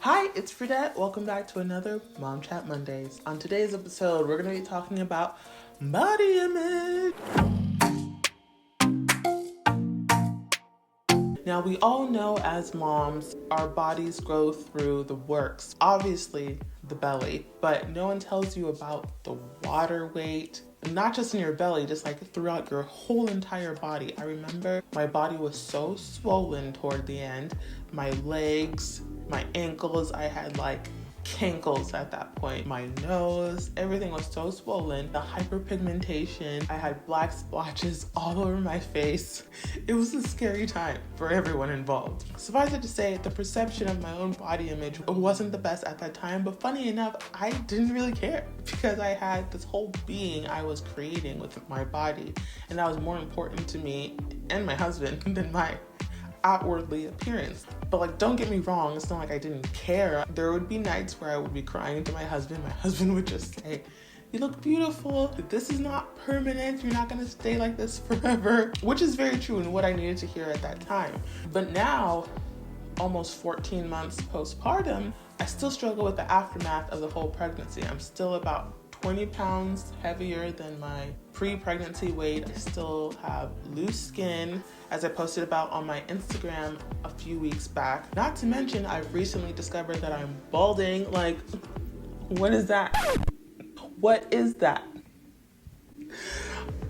Hi, it's Fridate. Welcome back to another Mom Chat Mondays. On today's episode, we're going to be talking about body image. Now, we all know as moms, our bodies go through the works. Obviously, the belly, but no one tells you about the water weight, not just in your belly, just like throughout your whole entire body. I remember my body was so swollen toward the end. My legs, my ankles, I had like cankles at that point. My nose, everything was so swollen. The hyperpigmentation, I had black splotches all over my face. It was a scary time for everyone involved. Suffice it to say, the perception of my own body image wasn't the best at that time, but funny enough, I didn't really care because I had this whole being I was creating with my body, and that was more important to me and my husband than my outwardly appearance. But like, don't get me wrong, it's not like I didn't care. There would be nights where I would be crying to my husband. My husband would just say, "You look beautiful. This is not permanent. You're not gonna stay like this forever," which is very true and what I needed to hear at that time. But now, almost 14 months postpartum, I still struggle with the aftermath of the whole pregnancy. I'm still about 20 pounds heavier than my pre-pregnancy weight. I still have loose skin, as I posted about on my Instagram a few weeks back. Not to mention, I've recently discovered that I'm balding. Like, what is that? What is that?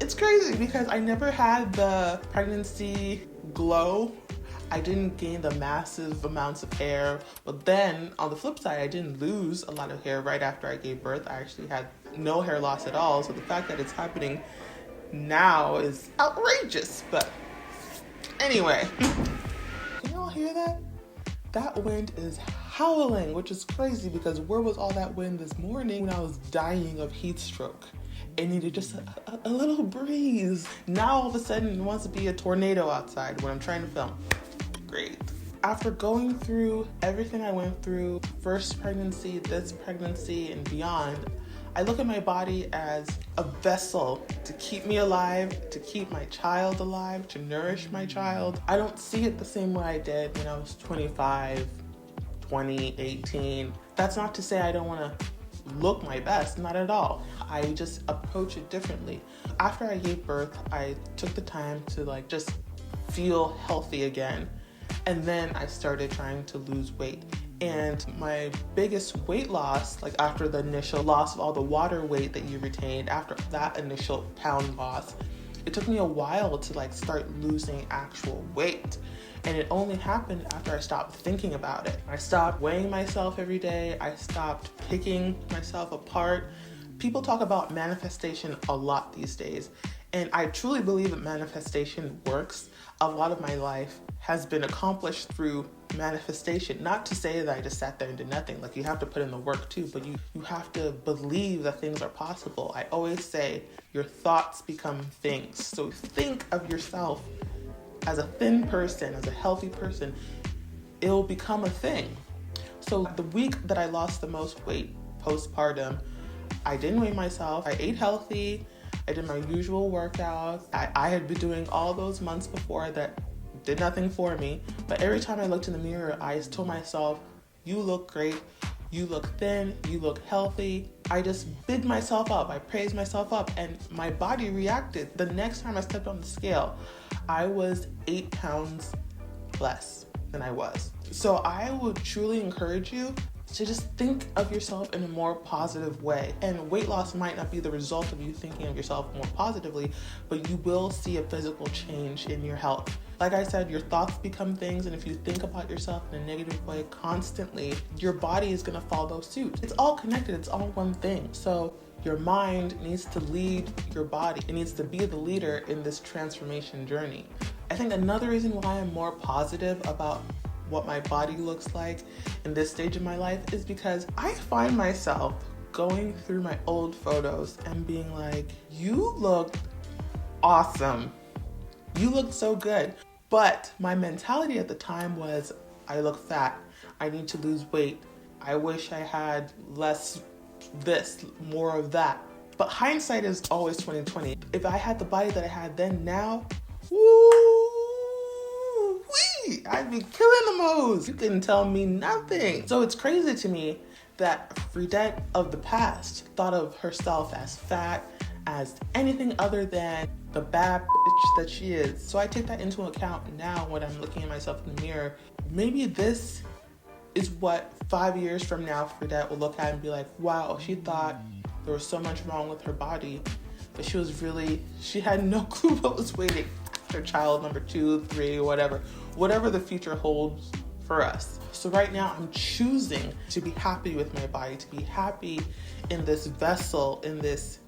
It's crazy because I never had the pregnancy glow. I didn't gain the massive amounts of hair, but then on the flip side, I didn't lose a lot of hair right after I gave birth. I actually had no hair loss at all. So the fact that it's happening now is outrageous. But anyway, can y'all hear that? That wind is howling, which is crazy because where was all that wind this morning when I was dying of heat stroke? It needed just a little breeze. Now all of a sudden it wants to be a tornado outside when I'm trying to film. Great. After going through everything I went through, first pregnancy, this pregnancy, and beyond, I look at my body as a vessel to keep me alive, to keep my child alive, to nourish my child. I don't see it the same way I did when I was 25, 20, 18. That's not to say I don't want to look my best, not at all. I just approach it differently. After I gave birth, I took the time to just feel healthy again. And then I started trying to lose weight. And my biggest weight loss, after the initial loss of all the water weight that you retained, after that initial pound loss, it took me a while to start losing actual weight. And it only happened after I stopped thinking about it. I stopped weighing myself every day. I stopped picking myself apart. People talk about manifestation a lot these days. And I truly believe that manifestation works. A lot of my life has been accomplished through manifestation. Not to say that I just sat there and did nothing. You have to put in the work too, but you have to believe that things are possible. I always say your thoughts become things. So think of yourself as a thin person, as a healthy person. It'll become a thing. So the week that I lost the most weight postpartum, I didn't weigh myself. I ate healthy. I did my usual workouts. I had been doing all those months before that did nothing for me. But every time I looked in the mirror, I told myself, "You look great. You look thin. You look healthy." I just big myself up. I praised myself up, and my body reacted. The next time I stepped on the scale, I was 8 pounds less than I was. So I would truly encourage you to just think of yourself in a more positive way. And weight loss might not be the result of you thinking of yourself more positively, but you will see a physical change in your health. Like I said, your thoughts become things, and if you think about yourself in a negative way constantly, your body is gonna follow suit. It's all connected, it's all one thing. So your mind needs to lead your body. It needs to be the leader in this transformation journey. I think another reason why I'm more positive about what my body looks like in this stage of my life is because I find myself going through my old photos and being like, "You look awesome. You look so good." But my mentality at the time was, I look fat. I need to lose weight. I wish I had less this, more of that. But hindsight is always 2020. If I had the body that I had then now, woo-wee, I'd be killing the mo's. You couldn't tell me nothing. So it's crazy to me that Fridate of the past thought of herself as fat, as anything other than the bad bitch that she is. So I take that into account now when I'm looking at myself in the mirror. Maybe this is what 5 years from now Fridate will look at and be like, wow, she thought there was so much wrong with her body, but she had no clue what was waiting after child number 2, 3, whatever the future holds for us. So right now I'm choosing to be happy with my body, to be happy in this vessel, in this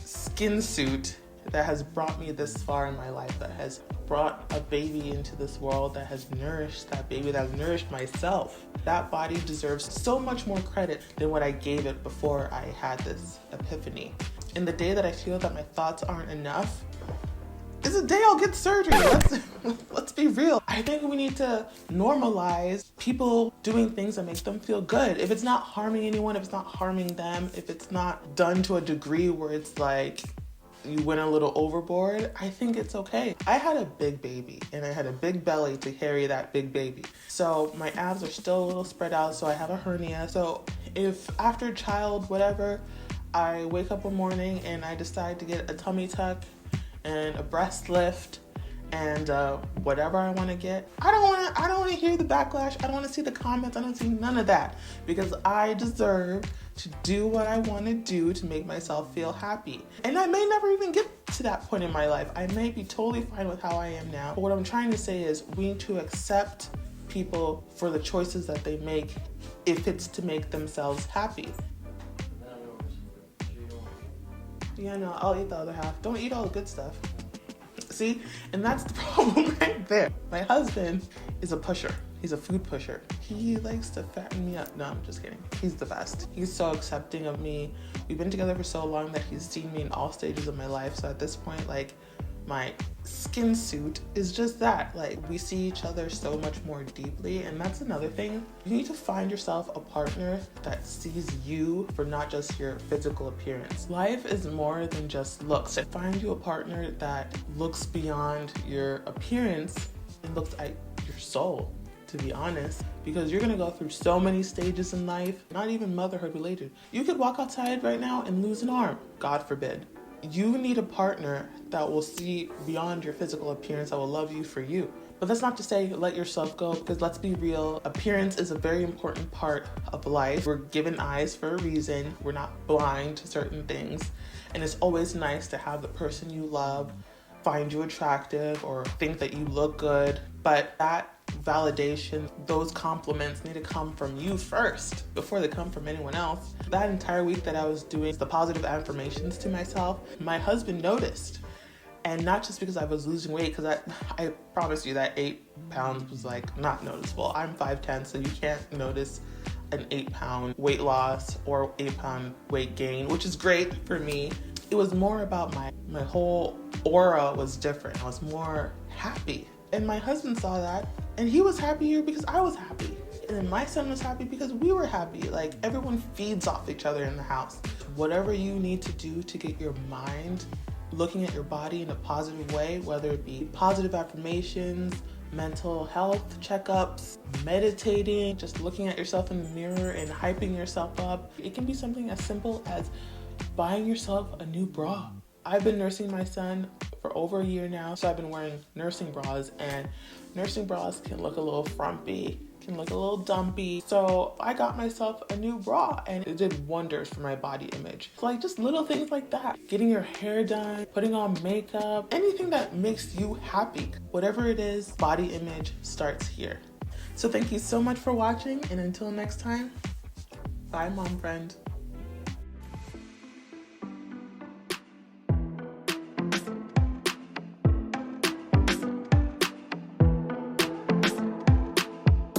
skin suit that has brought me this far in my life, that has brought a baby into this world, that has nourished that baby, that has nourished myself. That body deserves so much more credit than what I gave it before I had this epiphany. In the day that I feel that my thoughts aren't enough, is a day I'll get surgery. Let's be real. I think we need to normalize people doing things that make them feel good. If it's not harming anyone, if it's not harming them, if it's not done to a degree where it's like you went a little overboard, I think it's okay. I had a big baby and I had a big belly to carry that big baby. So my abs are still a little spread out, so I have a hernia. So if after child, whatever, I wake up one morning and I decide to get a tummy tuck and a breast lift and whatever I want to get, I don't want to hear the backlash. I don't want to see the comments. I don't see none of that, because I deserve to do what I want to do to make myself feel happy. And I may never even get to that point in my life. I may be totally fine with how I am now. But what I'm trying to say is we need to accept people for the choices that they make if it's to make themselves happy. Yeah, no, I'll eat the other half. Don't eat all the good stuff. See? And that's the problem right there. My husband is a pusher. He's a food pusher. He likes to fatten me up. No, I'm just kidding. He's the best. He's so accepting of me. We've been together for so long that he's seen me in all stages of my life. So at this point, like, my skin suit is just that. Like, we see each other so much more deeply. And that's another thing. You need to find yourself a partner that sees you for not just your physical appearance. Life is more than just looks. Find you a partner that looks beyond your appearance and looks at your soul, to be honest, because you're gonna go through so many stages in life, not even motherhood related. You could walk outside right now and lose an arm, God forbid. You need a partner that will see beyond your physical appearance, that will love you for you. But that's not to say let yourself go, because let's be real, appearance is a very important part of life. We're given eyes for a reason. We're not blind to certain things. And it's always nice to have the person you love find you attractive or think that you look good. But that validation, those compliments need to come from you first before they come from anyone else. That entire week that I was doing the positive affirmations to myself, my husband noticed. And not just because I was losing weight, because I promise you that 8 pounds was like not noticeable. I'm 5'10", so you can't notice an 8-pound weight loss or 8-pound weight gain, which is great for me. It was more about my whole aura was different. I was more happy. And my husband saw that, and he was happier because I was happy. And then my son was happy because we were happy. Like, everyone feeds off each other in the house. Whatever you need to do to get your mind looking at your body in a positive way, whether it be positive affirmations, mental health checkups, meditating, just looking at yourself in the mirror and hyping yourself up. It can be something as simple as buying yourself a new bra. I've been nursing my son for over a year now, so I've been wearing nursing bras, and nursing bras can look a little frumpy, can look a little dumpy. So I got myself a new bra and it did wonders for my body image. So like just little things like that. Getting your hair done, putting on makeup, anything that makes you happy. Whatever it is, body image starts here. So thank you so much for watching, and until next time, bye, mom friend.